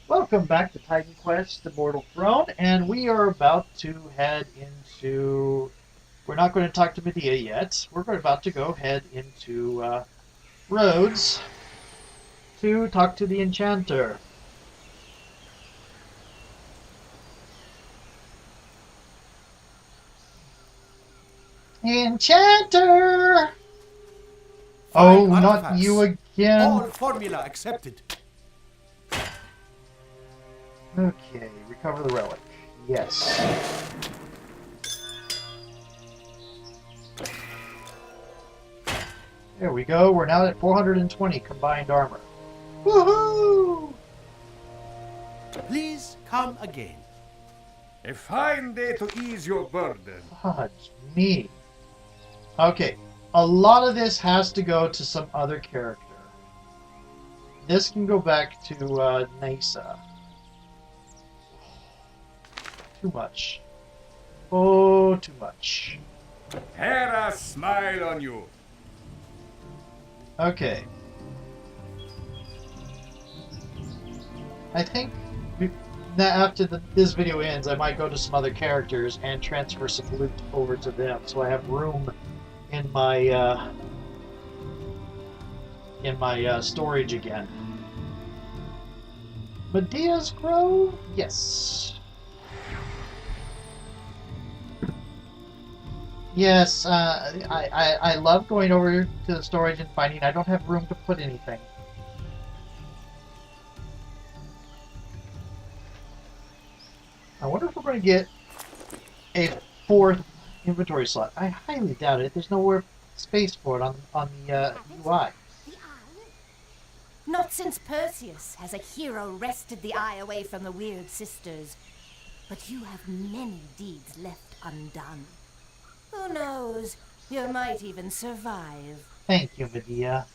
Welcome back to Titan Quest, the Immortal Throne, and we are about to head into. We're not going to talk to Medea yet. We're about to go head into Rhodes to talk to the Enchanter. Enchanter! Oh, Fine not you artifacts. again. All formula accepted. Okay, recover the relic. Yes. There we go. We're now at 420 combined armor. Woohoo! Please come again. A fine day to ease your burden. Fudge me. Okay, a lot of this has to go to some other character. This can go back to Nasa. Too much. Oh, too much. Hera smile on you. Okay. I think after this video ends, I might go to some other characters and transfer some loot over to them, so I have room in my storage again. Medea's Grove? Yes. Yes, I love going over to the storage and finding I don't have room to put anything. I wonder if we're going to get a fourth inventory slot. I highly doubt it. There's nowhere space for it on the UI. Not since Perseus has a hero wrested the eye away from the Weird Sisters. But you have many deeds left undone. Who knows? You might even survive. Thank you, Medea.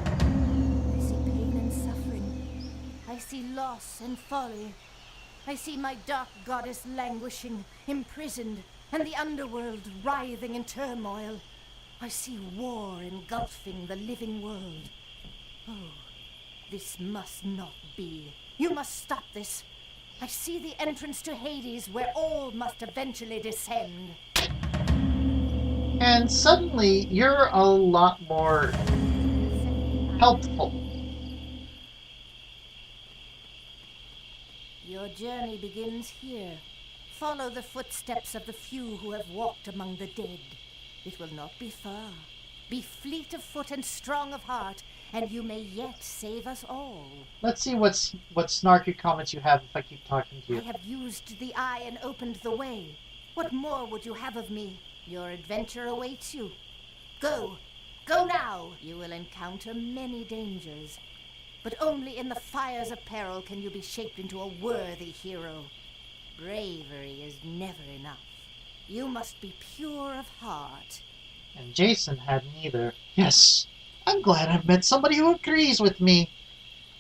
I see pain and suffering. I see loss and folly. I see my dark goddess languishing, imprisoned, and the underworld writhing in turmoil. I see war engulfing the living world. Oh, this must not be. You must stop this. I see the entrance to Hades where all must eventually descend. And suddenly, you're a lot more helpful. Your journey begins here. Follow the footsteps of the few who have walked among the dead. It will not be far. Be fleet of foot and strong of heart, and you may yet save us all. Let's see what snarky comments you have if I keep talking to you. I have used the eye and opened the way. What more would you have of me? Your adventure awaits you. Go. Go now. You will encounter many dangers. But only in the fires of peril can you be shaped into a worthy hero. Bravery is never enough. You must be pure of heart. And Jason had neither. Yes, I'm glad I've met somebody who agrees with me.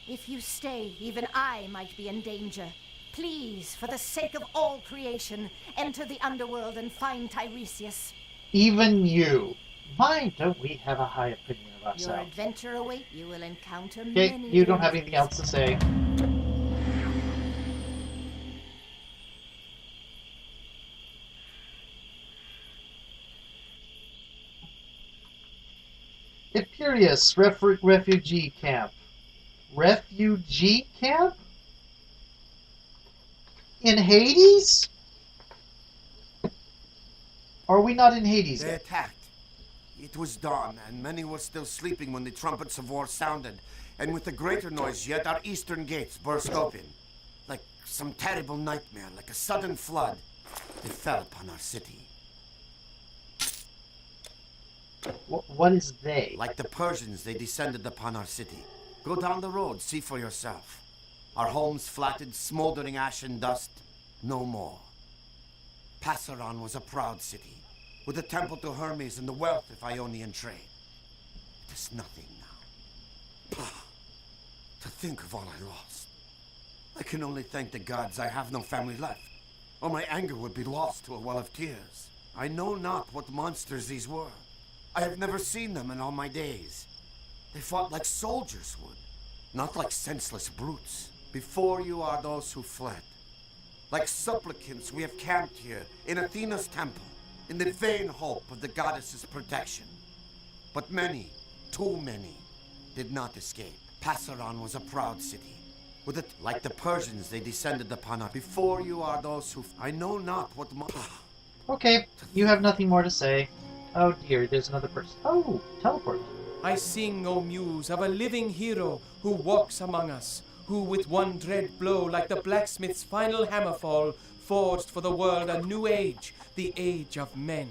If you stay, even I might be in danger. Please, for the sake of all creation, enter the underworld and find Tiresias. Even you. Why don't we have a high opinion of Your ourselves? adventure awaits. You will encounter Okay, many you don't have dangers. anything else to say. Imperius refugee camp. Refugee camp? In Hades? Are we not in Hades They yet? attacked. It was dawn, and many were still sleeping when the trumpets of war sounded. And with a greater noise yet, our eastern gates burst open. Like some terrible nightmare, like a sudden flood. They fell upon our city. What is they? Like the Persians, they descended upon our city. Go down the road, see for yourself. Our homes flattened, smoldering ash and dust. No more. Passaron was a proud city, with a temple to Hermes and the wealth of Ionian trade. It is nothing now. Pah! To think of all I lost. I can only thank the gods I have no family left. or my anger would be lost to a well of tears. I know not what monsters these were. I have never seen them in all my days. They fought like soldiers would, not like senseless brutes. Before you are those who fled. Like supplicants, we have camped here in Athena's temple, in the vain hope of the goddess's protection. But many, too many, did not escape. Passaron was a proud city. With it, like the Persians, they descended upon us. Before you are those who... I know not what... Okay, you have nothing more to say. Oh dear, there's another person. Oh, teleport. I sing, O muse, of a living hero who walks among us, who with one dread blow, like the blacksmith's final hammerfall, forged for the world a new age, the age of men.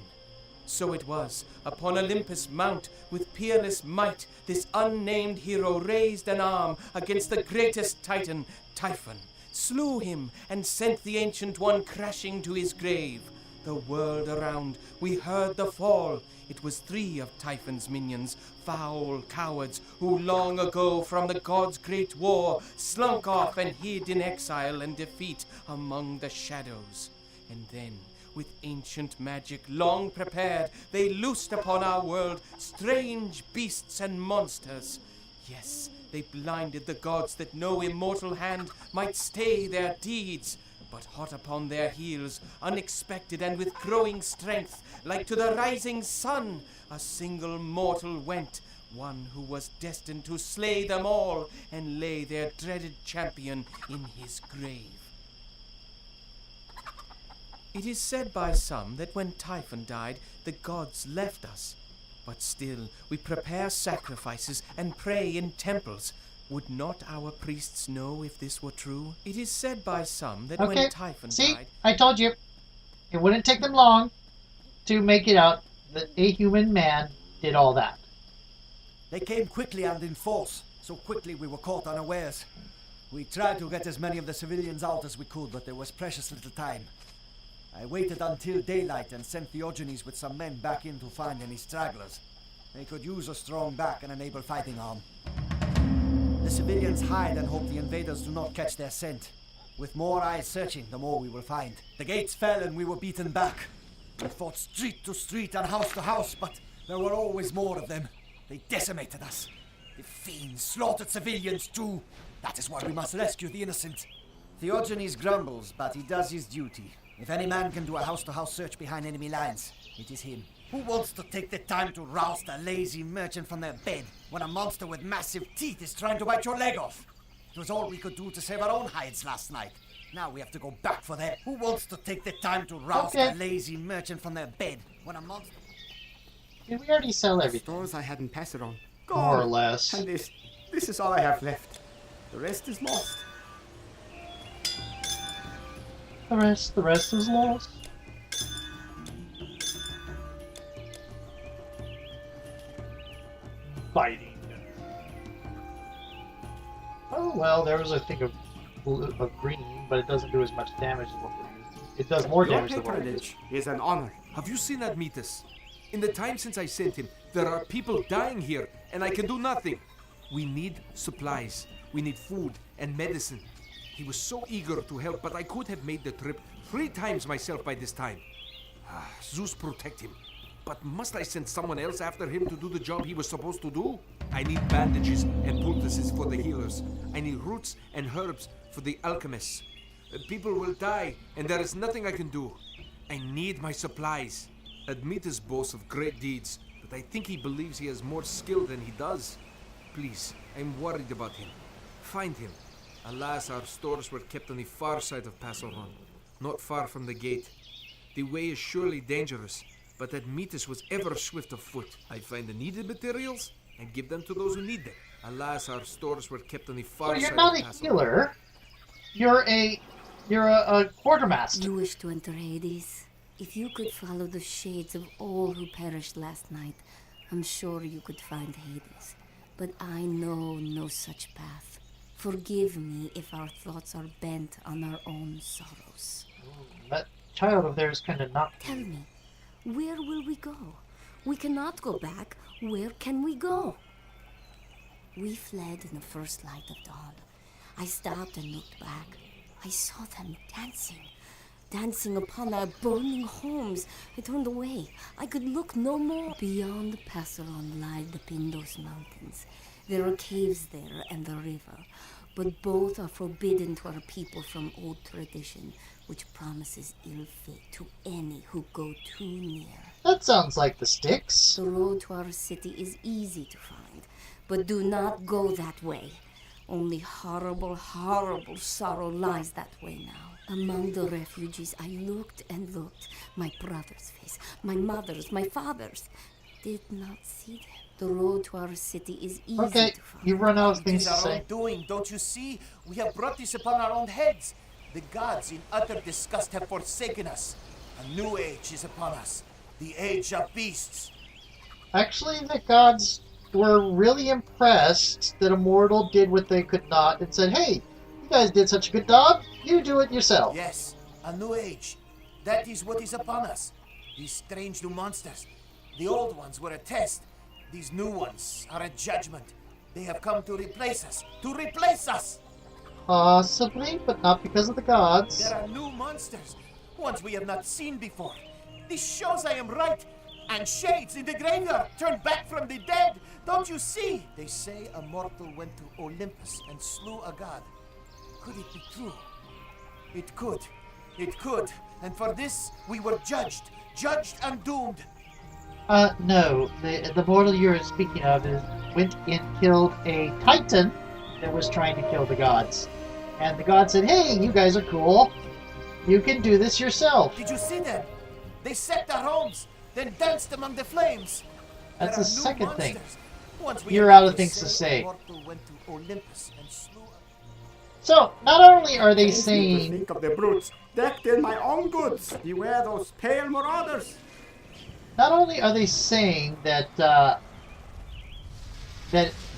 So it was, upon Olympus' mount, with peerless might, this unnamed hero raised an arm against the greatest titan, Typhon, slew him, and sent the ancient one crashing to his grave. The world around, we heard the fall. It was 3 of Typhon's minions, foul cowards, who long ago from the gods' great war slunk off and hid in exile and defeat among the shadows. And then, with ancient magic long prepared, they loosed upon our world strange beasts and monsters. Yes, they blinded the gods that no immortal hand might stay their deeds. But hot upon their heels, unexpected and with growing strength, like to the rising sun, a single mortal went, one who was destined to slay them all and lay their dreaded champion in his grave. It is said by some that when Typhon died, the gods left us. But still, we prepare sacrifices and pray in temples. Would not our priests know if this were true? It is said by some that when Typhon died... I told you. It wouldn't take them long to make it out that a human man did all that. They came quickly and in force. So quickly we were caught unawares. We tried to get as many of the civilians out as we could, but there was precious little time. I waited until daylight and sent Theogenes with some men back in to find any stragglers. They could use a strong back and an able fighting arm. The civilians hide and hope the invaders do not catch their scent. With more eyes searching, the more we will find. The gates fell and we were beaten back. We fought street to street and house to house, but there were always more of them. They decimated us. The fiends slaughtered civilians too. That is why we must rescue the innocent. Theogenes grumbles, but he does his duty. If any man can do a house-to-house search behind enemy lines, it is him. Who wants to take the time to roust a lazy merchant from their bed when a monster with massive teeth is trying to bite your leg off? It was all we could do to save our own hides last night. Now we have to go back for that. Who wants to take the time to roust a lazy merchant from their bed when a monster... Did we already sell everything? Stores I hadn't passed it on. More or less. And this is all I have left. The rest is lost. The rest is lost. Fighting. Oh well, there was a thing of green, but it doesn't do as much damage as what we're using. It does more Your damage than what we're using. patronage is an honor. Have you seen Admetus? In the time since I sent him, there are people dying here, and I can do nothing. We need supplies. We need food and medicine. He was so eager to help, but I could have made the trip 3 times myself by this time. Zeus protect him. But must I send someone else after him to do the job he was supposed to do? I need bandages and poultices for the healers. I need roots and herbs for the alchemists. People will die, and there is nothing I can do. I need my supplies. Admetus boasts of great deeds, but I think he believes he has more skill than he does. Please, I'm worried about him. Find him. Alas, our stores were kept on the far side of Passaron, not far from the gate. The way is surely dangerous, but Admetus was ever swift of foot. I find the needed materials and give them to those who need them. Alas, our stores were kept on the far So side you're not of a Passaron. healer. You're a quartermaster. You wish to enter Hades? If you could follow the shades of all who perished last night, I'm sure you could find Hades. But I know no such path. Forgive me if our thoughts are bent on our own sorrows. That child of theirs kind of knocked. Tell me, where will we go? We cannot go back. Where can we go? We fled in the first light of dawn. I stopped and looked back. I saw them dancing. dancing upon our burning homes. I turned away. I could look no more. Beyond Passaron lie the Pindos Mountains. There are caves there and the river, but both are forbidden to our people from old tradition, which promises ill fate to any who go too near. That sounds like the sticks. The road to our city is easy to find, but do not go that way. Only horrible, horrible sorrow lies that way now. Among the refugees, I looked and looked. My brother's face, my mother's, my father's. Did not see them. The road to our city is easy Okay, to find. you run out of things It to is our say. own doing, don't you see? We have brought this upon our own heads. The gods, in utter disgust, have forsaken us. A new age is upon us. The age of beasts. Actually, the gods were really impressed that Immortal did what they could not and said, hey, you guys did such a good job, you do it yourself. Yes, a new age. That is what is upon us. These strange new monsters. The old ones were a test. These new ones are a judgment. They have come to replace us. To replace us! Possibly, but not because of the gods. There are new monsters. Ones we have not seen before. This shows I am right. And shades in the graveyard turned back from the dead. Don't you see? They say a mortal went to Olympus and slew a god. Could it be true? It could. It could. And for this, we were judged. Judged and doomed. No. The mortal you're speaking of went and killed a titan that was trying to kill the gods. And the gods said, hey, you guys are cool. You can do this yourself. Did you see them? They set their homes, then danced among the flames. That's There the are new second thing. monsters. Once we You're have out of things to say. a mortal went to Olympus and slew So, not only are they Pains me to saying... think of the brutes, decked in my own goods. Beware those pale marauders. Not only are they saying that, that...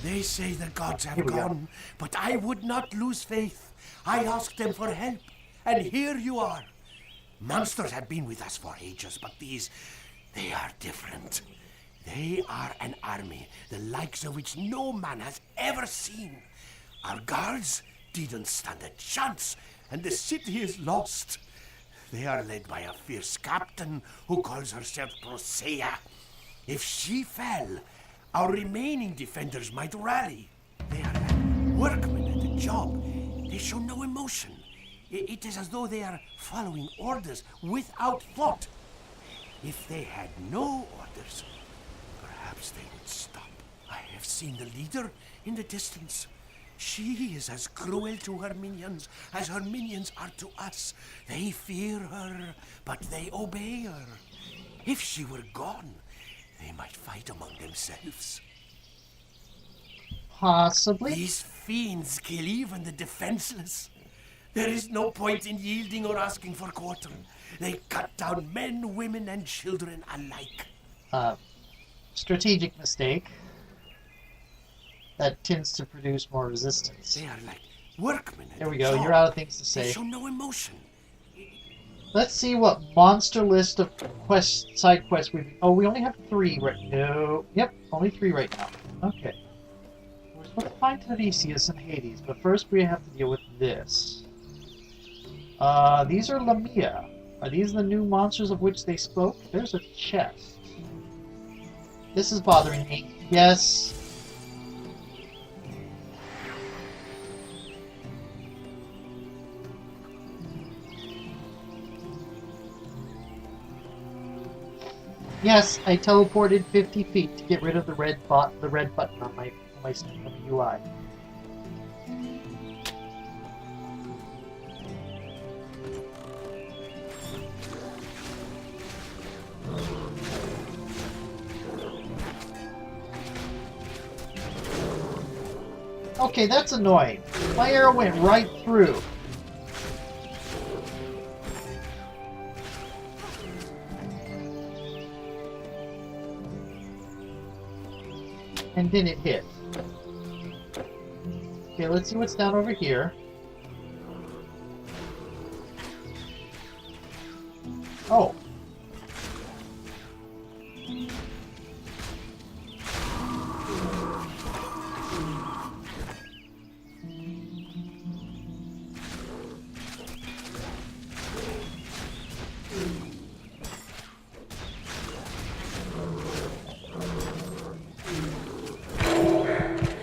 They say the gods have Here we go. gone, but I would not lose faith. I asked them for help, and here you are. Monsters have been with us for ages, but these, they are different. They are an army, the likes of which no man has ever seen. Our guards didn't stand a chance, and the city is lost. They are led by a fierce captain who calls herself Prosea. If she fell, our remaining defenders might rally. They are like workmen at a job. They show no emotion. It is as though they are following orders without thought. If they had no orders, perhaps they would stop. I have seen the leader in the distance. She is as cruel to her minions as her minions are to us. They fear her, but they obey her. If she were gone, they might fight among themselves. Possibly? These fiends kill even the defenseless. There is no point in yielding or asking for quarter. They cut down men, women, and children alike. Strategic mistake. That tends to produce more resistance. They are like workmen. at There we a go, job. you're out of things to They say. show no emotion. Let's see what monster list of side quests we've... Oh, we only have 3 right... No. Yep, only 3 right now. Okay. We're supposed to find Tiresias and Hades, but first we have to deal with this. These are Lamia. Are these the new monsters of which they spoke? There's a chest. This is bothering me. Yes. Yes, I teleported 50 feet to get rid of the red button on my UI. Okay, that's annoying. My arrow went right through. And then it hit. Okay, let's see what's down over here. Oh.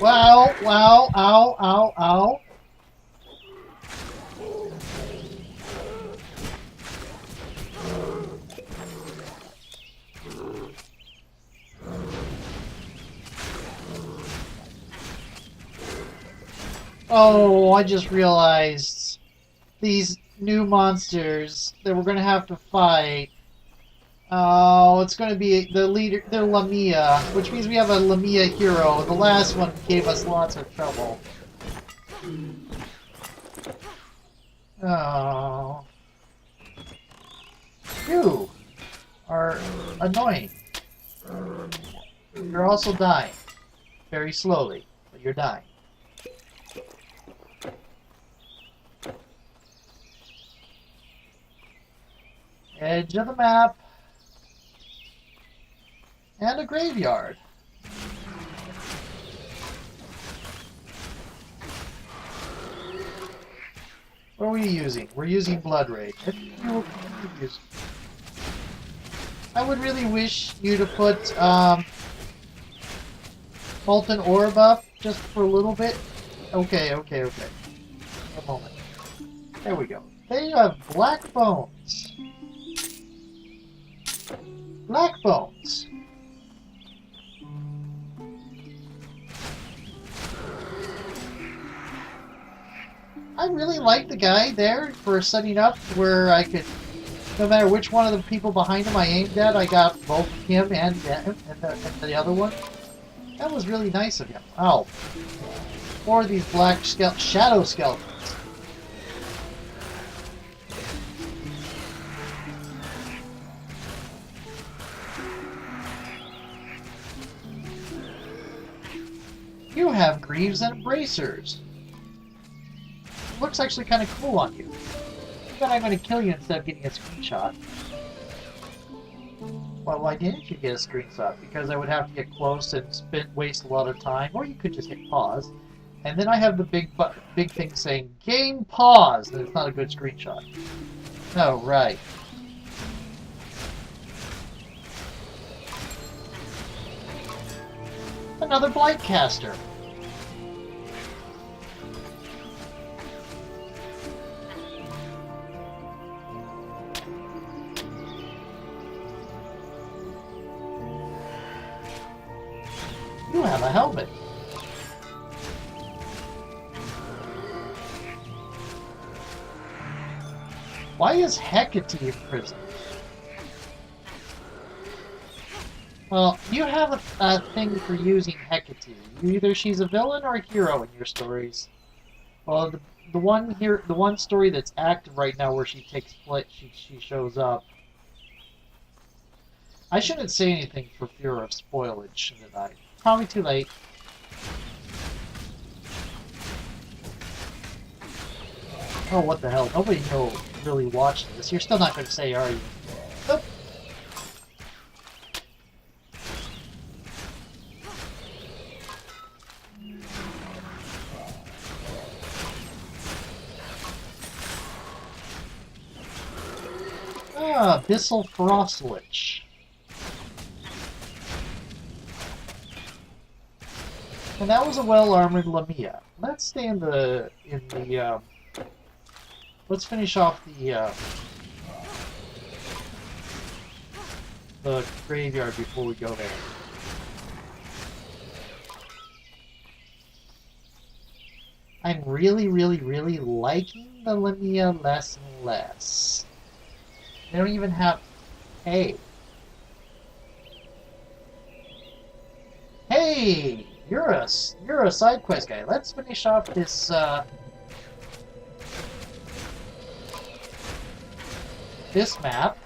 Wow, wow, ow, ow, ow. Oh, I just realized these new monsters that we're going to have to fight. Oh, it's going to be the leader, the Lamia, which means we have a Lamia hero. The last one gave us lots of trouble. Oh. You are annoying. You're also dying. Very slowly, but you're dying. Edge of the map. And a graveyard. What are we using? We're using Blood Rage. I would really wish you to put Molten Ore buff just for a little bit. Okay. A moment. There we go. They have Black Bones. Black Bones. I really like the guy there for setting up where I could, no matter which one of the people behind him I aimed at, I got both him and the other one. That was really nice of him. Oh. Or these black shadow skeletons. You have greaves and bracers. Looks actually kind of cool on you. But I'm going to kill you instead of getting a screenshot. Well, why didn't you get a screenshot? Because I would have to get close and waste a lot of time, or you could just hit pause. And then I have the big thing saying, game pause, and it's not a good screenshot. Oh, right. Another Blightcaster. You have a helmet. Why is Hecate in prison? Well, you have a thing for using Hecate. Either she's a villain or a hero in your stories. Well, the one story that's active right now where she takes place, she shows up. I shouldn't say anything for fear of spoilage, shouldn't I? Probably too late. Oh, what the hell? Nobody will really watch this. You're still not going to say, are you? Nope. Ah, Abyssal Frostlich. And that was a well-armored Lamia. Let's stay in the let's finish off the graveyard before we go there. I'm really liking the Lamia less and less. They don't even have... Hey! Hey! You're a side quest guy. Let's finish off this this map.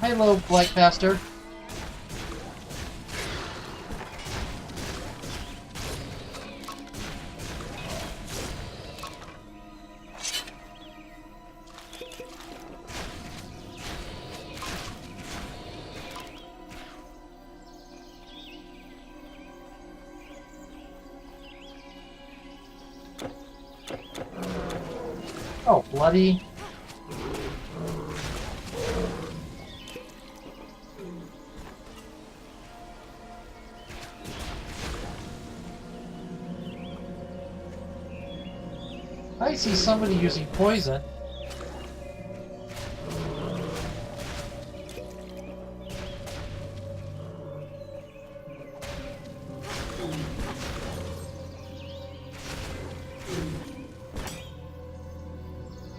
Hello, Blightcaster. Oh, bloody. I see somebody using poison.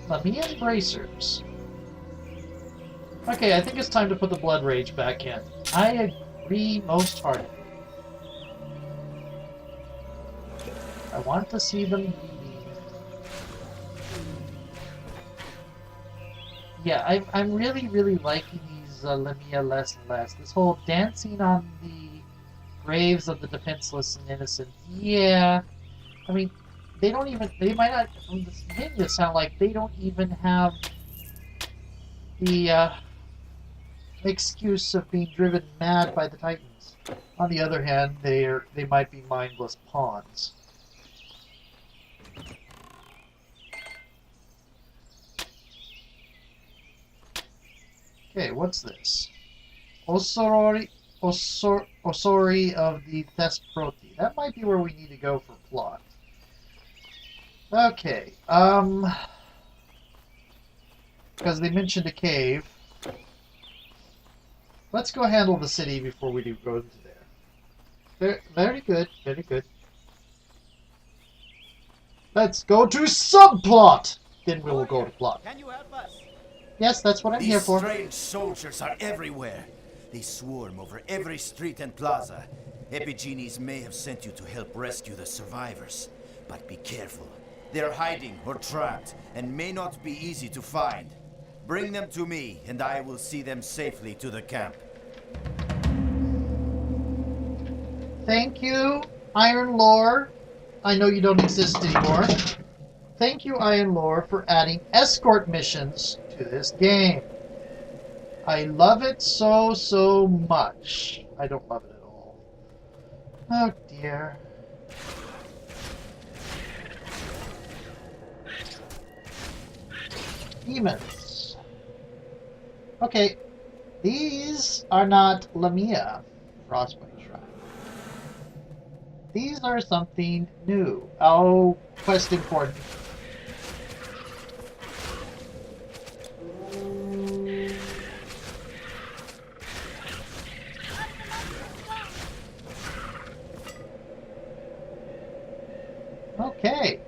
Lamia bracers. Okay, I think it's time to put the blood rage back in. I agree most heartedly. I want to see them bleeding. Yeah, I'm really, really liking these Lamia less and less. This whole dancing on the graves of the defenseless and innocent. Yeah, I mean, they don't even, they might not, from this video sound like they don't even have the excuse of being driven mad by the Titans. On the other hand, they might be mindless pawns. Okay, what's this? Osori of the Thesprothi. That might be where we need to go for plot. Okay, because they mentioned a cave. Let's go handle the city before we do go into there. Very good, very good. Let's go to subplot! Then we will go to plot. Can you help us? Yes, that's what I'm here These for. strange soldiers are everywhere. They swarm over every street and plaza. Epigenes may have sent you to help rescue the survivors. But be careful. They're hiding or trapped, and may not be easy to find. Bring them to me, and I will see them safely to the camp. Thank you, Iron Lore. I know you don't exist anymore. Thank you, Iron Lore, for adding escort missions to this game. I love it so, so much. I don't love it at all. Oh, dear. Demons. Okay, these are not Lamia, Frostbite Shrine. These are something new. Oh, quest important. Okay.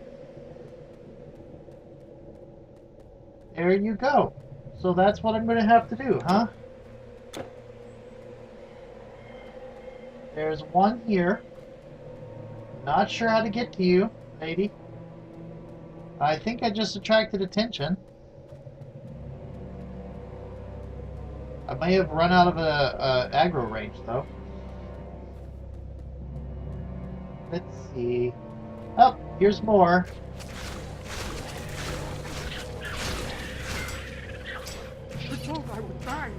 There you go. So that's what I'm going to have to do, huh? There's one here. Not sure how to get to you, lady. I think I just attracted attention. I may have run out of a aggro range, though. Let's see. Oh, here's more. I thought I would die.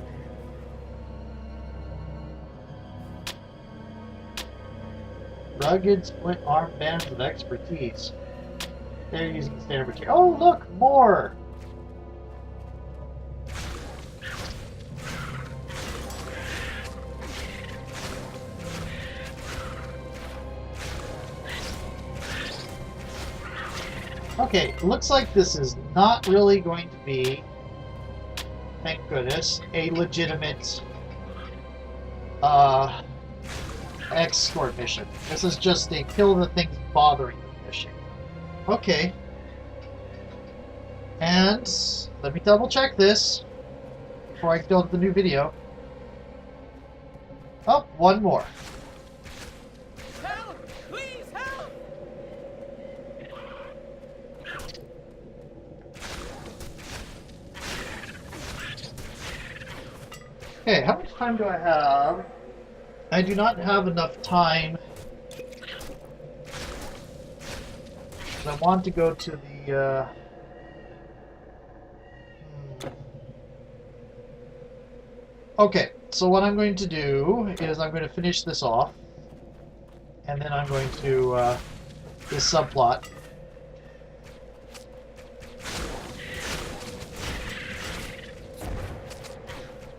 Rugged split arm bands of expertise. They're using standard material. Oh, look, more! Okay, looks like this is not really going to be, thank goodness, a legitimate escort mission. This is just a kill the things bothering you mission. Okay. And let me double check this before I go to the new video. Oh, one more. Help! Please help! Okay, how much time do I have? I do not have enough time. I want to go to the, Okay, so what I'm going to do is I'm going to finish this off. And then I'm going to, this subplot.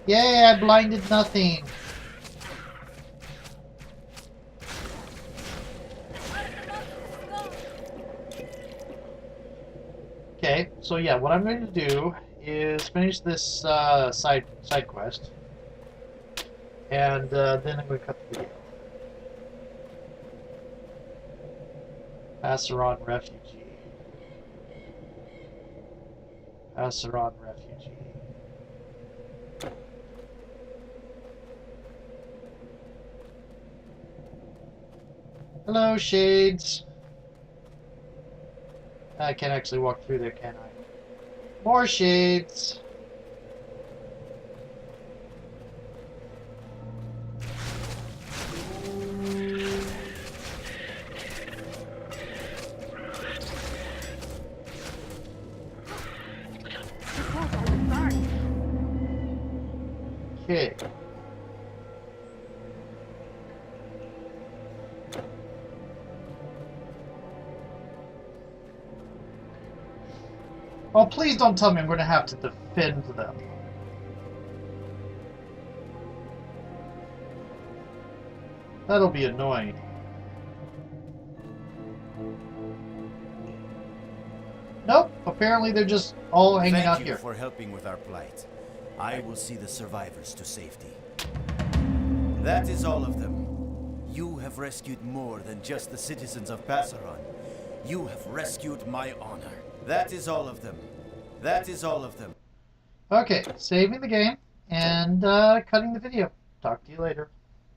Yay, I blinded nothing. So yeah, what I'm going to do is finish this side quest, and then I'm going to cut the video. Passeron refugee. Passeron refugee. Hello, Shades. I can't actually walk through there, can I? More Shades. Okay. Oh, please don't tell me I'm going to have to defend them. That'll be annoying. Nope, apparently they're just all hanging out here. Thank you for helping with our plight. I will see the survivors to safety. That is all of them. You have rescued more than just the citizens of Passaron. You have rescued my honor. That is all of them. That is all of them. Okay, saving the game and cutting the video. Talk to you later.